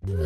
You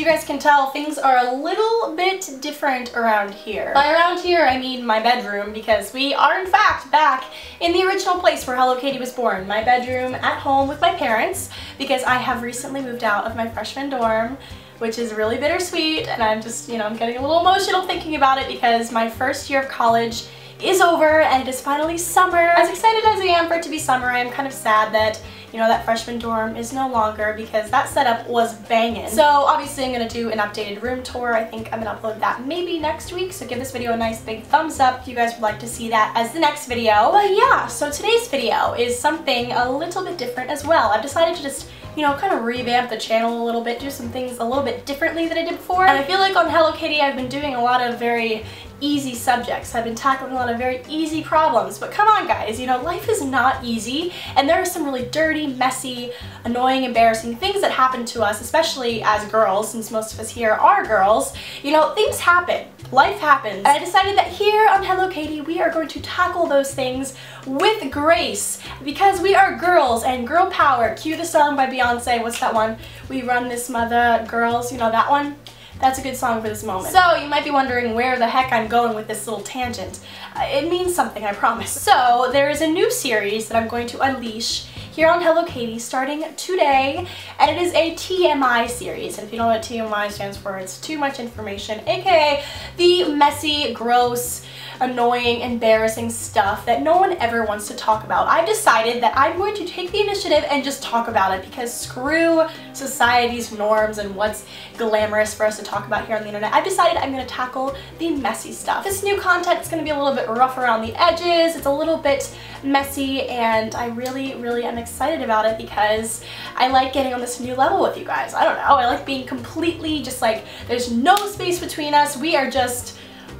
guys can tell, things are a little bit different around here. By around here, I mean my bedroom, because we are in fact back in the original place where HelloKaty was born. My bedroom at home with my parents, because I have recently moved out of my freshman dorm, which is really bittersweet, and I'm just, you know, I'm getting a little emotional thinking about it because my first year of college is over and it is finally summer. As excited as I am for it to be summer, I am kind of sad that, you know, that freshman dorm is no longer, because that setup was banging. So obviously I'm going to do an updated room tour. I think I'm going to upload that maybe next week, so give this video a nice big thumbs up if you guys would like to see that as the next video. But yeah, so today's video is something a little bit different as well. I've decided to just, you know, kind of revamp the channel a little bit, do some things a little bit differently than I did before. And I feel like on HelloKaty I've been doing a lot of very easy subjects. I've been tackling a lot of very easy problems, but come on guys, you know, life is not easy, and there are some really dirty, messy, annoying, embarrassing things that happen to us, especially as girls, since most of us here are girls. You know, things happen. Life happens. And I decided that here on HelloKaty we are going to tackle those things with grace, because we are girls and girl power. Cue the song by Beyonce. What's that one? We run this mother, girls, you know that one? That's a good song for this moment. So you might be wondering where the heck I'm going with this little tangent. It means something, I promise. So there is a new series that I'm going to unleash here on HelloKaty starting today, and it is a TMI series. And if you don't know what TMI stands for, it's too much information, aka the messy, gross, annoying, embarrassing stuff that no one ever wants to talk about. I've decided that I'm going to take the initiative and just talk about it, because screw society's norms and what's glamorous for us to talk about here on the internet. I've decided I'm going to tackle the messy stuff. This new content is going to be a little bit rough around the edges, it's a little bit messy, and I really am excited about it because I like getting on this new level with you guys. I don't know, I like being completely just like, there's no space between us, we are just,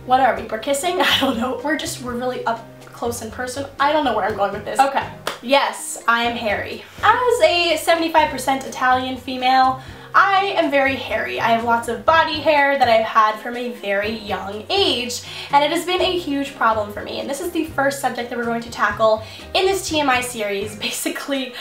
what are we, we're kissing? I don't know, we're really up close in person. I don't know where I'm going with this. Okay, yes, I am hairy. As a 75% Italian female, I am very hairy. I have lots of body hair that I've had from a very young age, and it has been a huge problem for me. And this is the first subject that we're going to tackle in this TMI series, basically,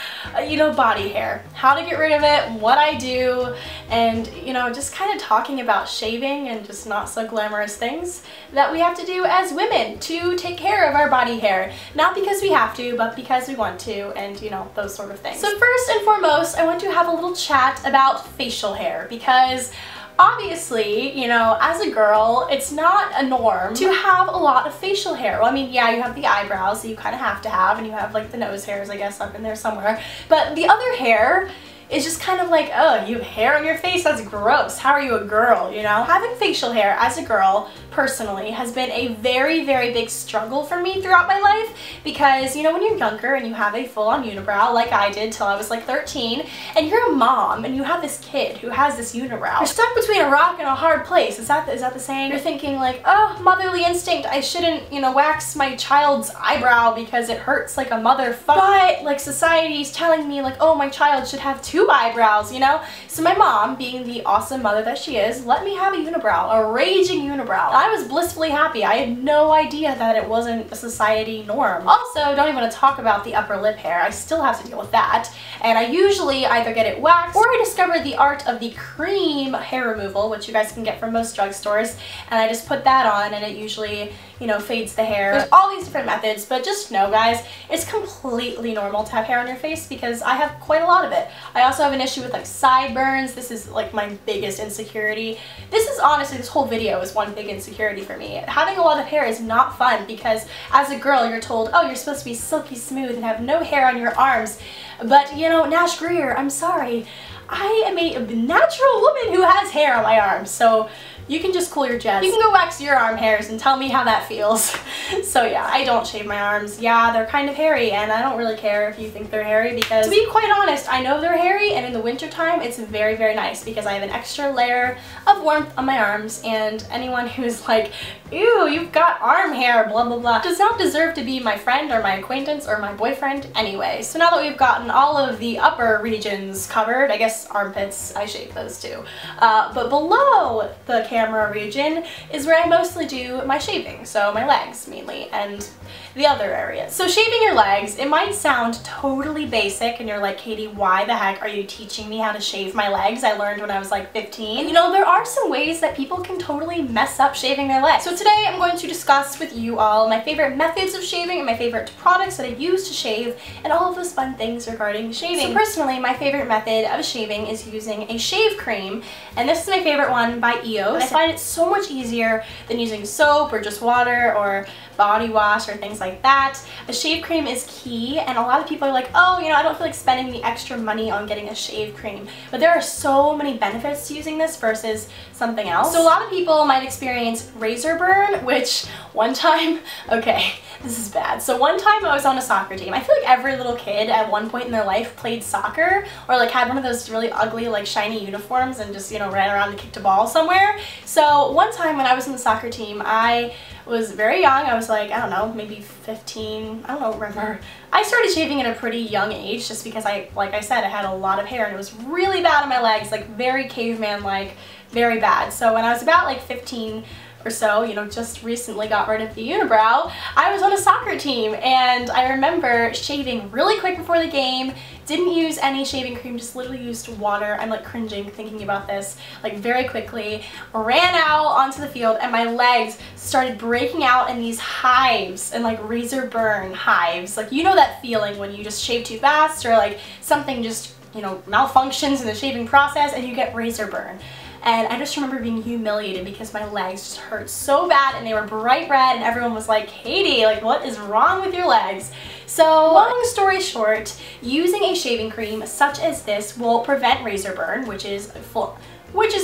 you know, body hair. How to get rid of it, what I do, and, you know, just kind of talking about shaving and just not so glamorous things that we have to do as women to take care of our body hair. Not because we have to, but because we want to, and, you know, those sort of things. So first and foremost, I want to have a little chat about facial hair, because obviously, you know, as a girl, it's not a norm to have a lot of facial hair. Well, I mean, yeah, you have the eyebrows that you kind of have to have, and you have like the nose hairs, I guess, up in there somewhere, but the other hair is just kind of like, oh, you have hair on your face? That's gross. How are you a girl, you know? Having facial hair as a girl, personally, has been a very big struggle for me throughout my life, because, you know, when you're younger and you have a full-on unibrow, like I did till I was like 13, and you're a mom and you have this kid who has this unibrow, you're stuck between a rock and a hard place. Is that the saying? You're thinking like, oh, motherly instinct, I shouldn't, you know, wax my child's eyebrow because it hurts like a motherfucker. But, like, society's telling me, like, oh, my child should have 2 eyebrows, you know? So my mom, being the awesome mother that she is, let me have a unibrow, a raging unibrow. I was blissfully happy. I had no idea that it wasn't a society norm. Also, don't even want to talk about the upper lip hair. I still have to deal with that. And I usually either get it waxed, or I discovered the art of the cream hair removal, which you guys can get from most drugstores, and I just put that on and it usually, you know, fades the hair. There's all these different methods, but just know, guys, it's completely normal to have hair on your face, because I have quite a lot of it. I also have an issue with like sideburns. This is like my biggest insecurity. This is honestly, this whole video is one big insecurity for me. Having a lot of hair is not fun, because as a girl you're told, oh, you're supposed to be silky smooth and have no hair on your arms. But, you know, Nash Greer, I'm sorry. I am a natural woman who has hair on my arms, so you can just cool your jets. You can go wax your arm hairs and tell me how that feels. So yeah, I don't shave my arms. Yeah, they're kind of hairy, and I don't really care if you think they're hairy, because to be quite honest, I know they're hairy, and in the winter time it's very nice, because I have an extra layer of warmth on my arms, and anyone who's like, ew, you've got arm hair, blah blah blah, does not deserve to be my friend or my acquaintance or my boyfriend anyway. So now that we've gotten all of the upper regions covered, I guess armpits, I shave those too, but below the camera camera region is where I mostly do my shaving, so my legs mainly, and the other areas. So shaving your legs, it might sound totally basic and you're like, Katie, why the heck are you teaching me how to shave my legs? I learned when I was like 15. You know, there are some ways that people can totally mess up shaving their legs. So today I'm going to discuss with you all my favorite methods of shaving and my favorite products that I use to shave and all of those fun things regarding shaving. So personally, my favorite method of shaving is using a shave cream, and this is my favorite one by EOS. I find it so much easier than using soap or just water or body wash or things like that. A shave cream is key, and a lot of people are like, oh, you know, I don't feel like spending the extra money on getting a shave cream. But there are so many benefits to using this versus something else. So a lot of people might experience razor burn, which one time, okay, this is bad. So one time I was on a soccer team. I feel like every little kid at one point in their life played soccer or like had one of those really ugly like shiny uniforms and just, you know, ran around and kicked a ball somewhere. So one time when I was in the soccer team, I was very young. I was like, I don't know, maybe 15, I don't remember. I started shaving at a pretty young age just because like I said, I had a lot of hair and it was really bad on my legs, like very caveman-like, very bad. So when I was about like 15 or so, you know, just recently got rid of the unibrow, I was on a soccer team, and I remember shaving really quick before the game, didn't use any shaving cream, just literally used water. I'm like cringing thinking about this, like very quickly, ran out onto the field, and my legs started breaking out in these hives and like razor burn hives. Like, you know that feeling when you just shave too fast or like something just, you know, malfunctions in the shaving process and you get razor burn. And I just remember being humiliated because my legs just hurt so bad and they were bright red and everyone was like, Katie, like what is wrong with your legs? So long story short, using a shaving cream such as this will prevent razor burn, which is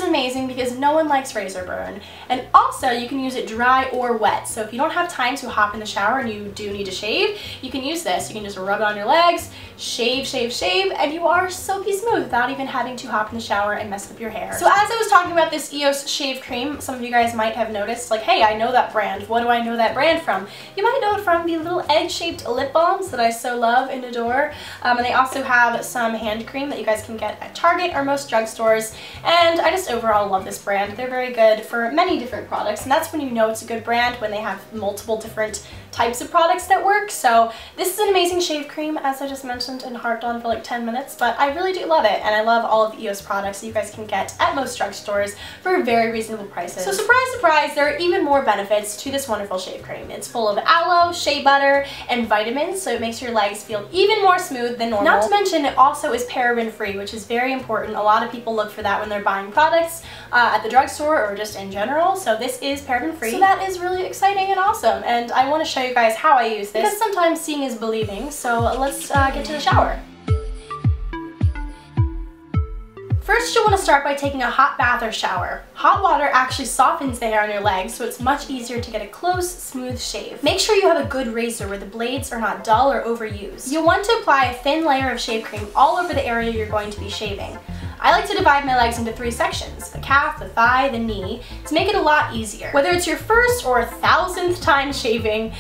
amazing because no one likes razor burn. And also you can use it dry or wet. So if you don't have time to hop in the shower and you do need to shave, you can use this. You can just rub it on your legs, shave, shave, shave, and you are silky smooth without even having to hop in the shower and mess up your hair. So as I was talking about this EOS shave cream, some of you guys might have noticed, like, hey, I know that brand. What do I know that brand from? You might know it from the little egg-shaped lip balms that I so love and adore. And they also have some hand cream that you guys can get at Target or most drugstores. And I just overall love this brand. They're very good for many different products, and that's when you know it's a good brand, when they have multiple different types of products that work. So this is an amazing shave cream, as I just mentioned and harped on for like 10 minutes, but I really do love it, and I love all of the EOS products that you guys can get at most drugstores for very reasonable prices. So surprise, surprise, there are even more benefits to this wonderful shave cream. It's full of aloe, shea butter, and vitamins, so it makes your legs feel even more smooth than normal. Not to mention, it also is paraben free, which is very important. A lot of people look for that when they're buying products at the drugstore or just in general, so this is paraben free. So that is really exciting and awesome, and I want to show you guys how I use this because sometimes seeing is believing. So let's get to the shower. First, you'll want to start by taking a hot bath or shower. Hot water actually softens the hair on your legs, so it's much easier to get a close, smooth shave. Make sure you have a good razor where the blades are not dull or overused. You'll want to apply a thin layer of shave cream all over the area you're going to be shaving. I like to divide my legs into 3 sections, the calf, the thigh, the knee, to make it a lot easier. Whether it's your first or 1,000th time shaving,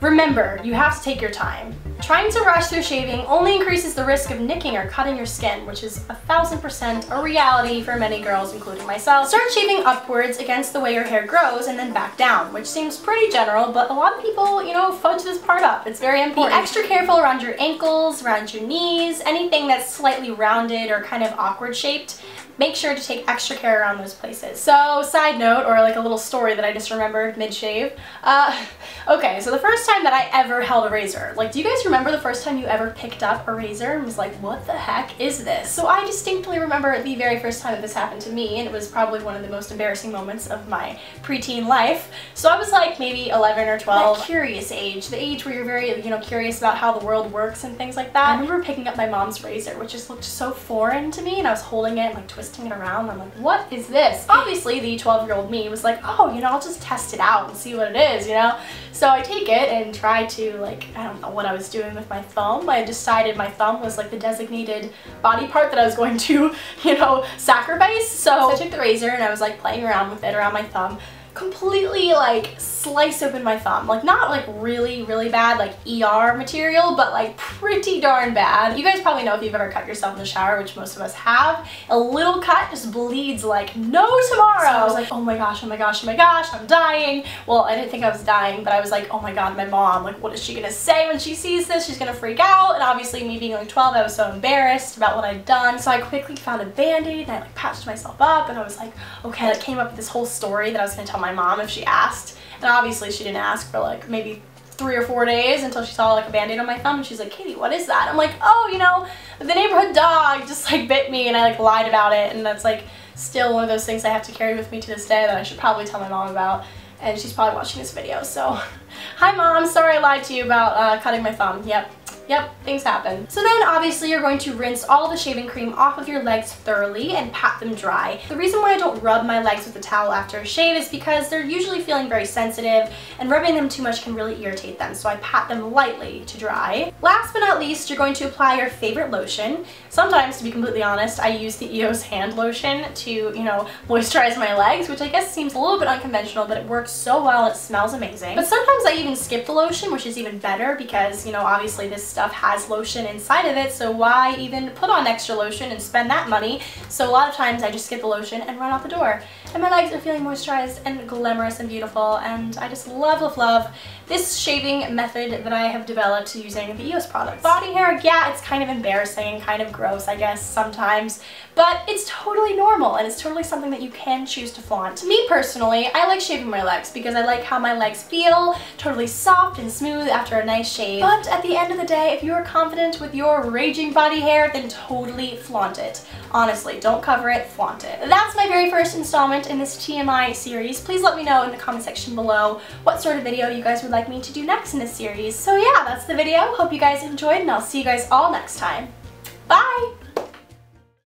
remember, you have to take your time. Trying to rush through shaving only increases the risk of nicking or cutting your skin, which is 1000% a reality for many girls, including myself. Start shaving upwards against the way your hair grows and then back down, which seems pretty general, but a lot of people, you know, fudge this part up. It's very important. Be extra careful around your ankles, around your knees, anything that's slightly rounded or kind of awkward shaped. Make sure to take extra care around those places. So, side note, or like a little story that I just remembered mid-shave. Okay, so the first time that I ever held a razor, like, do you guys remember the first time you ever picked up a razor and was like, what the heck is this? So I distinctly remember the very first time that this happened to me, and it was probably one of the most embarrassing moments of my preteen life. So I was like maybe 11 or 12, that curious age, the age where you're very, you know, curious about how the world works and things like that. I remember picking up my mom's razor, which just looked so foreign to me, and I was holding it and like twisting it around. I'm like, what is this? Obviously, the 12-year-old me was like, oh, you know, I'll just test it out and see what it is, you know? So I take it and try to, like, I don't know what I was doing with my thumb. I decided my thumb was like the designated body part that I was going to, you know, sacrifice. So I took the razor and I was like playing around with it around my thumb. completely like slice open my thumb. Like not like really bad, like ER material, but like pretty darn bad. You guys probably know if you've ever cut yourself in the shower, which most of us have, a little cut just bleeds like no tomorrow. So I was like, oh my gosh, oh my gosh, oh my gosh, I'm dying. Well, I didn't think I was dying, but I was like, oh my god, my mom, like what is she gonna say when she sees this? She's gonna freak out. And obviously me being like 12, I was so embarrassed about what I'd done. So I quickly found a band-aid and I like patched myself up, and I was like, okay, I came up with this whole story that I was gonna tell my mom if she asked. And obviously she didn't ask for like maybe 3 or 4 days until she saw like a band-aid on my thumb, and she's like, Katie, what is that? I'm like, oh, you know, the neighborhood dog just like bit me, and I like lied about it, and that's like still one of those things I have to carry with me to this day that I should probably tell my mom about, and she's probably watching this video, so hi mom, sorry I lied to you about cutting my thumb. Yep, things happen. So then obviously you're going to rinse all the shaving cream off of your legs thoroughly and pat them dry. The reason why I don't rub my legs with a towel after a shave is because they're usually feeling very sensitive, and rubbing them too much can really irritate them, so I pat them lightly to dry. Last but not least, you're going to apply your favorite lotion. Sometimes, to be completely honest, I use the EOS hand lotion to, you know, moisturize my legs, which I guess seems a little bit unconventional, but it works so well, it smells amazing. But sometimes I even skip the lotion, which is even better because, you know, obviously this stuff has lotion inside of it, so why even put on extra lotion and spend that money? So a lot of times I just skip the lotion and run out the door. And my legs are feeling moisturized and glamorous and beautiful, and I just love this shaving method that I have developed using the EOS products. Body hair, yeah, it's kind of embarrassing, kind of gross, I guess, sometimes, but it's totally normal, and it's totally something that you can choose to flaunt. Me personally, I like shaving my legs because I like how my legs feel, totally soft and smooth after a nice shave. But at the end of the day, if you are confident with your raging body hair, then totally flaunt it. Honestly, don't cover it, flaunt it. That's my very first installment in this TMI series. Please let me know in the comment section below what sort of video you guys would like me to do next in this series. So yeah, that's the video. Hope you guys enjoyed, and I'll see you guys all next time. Bye!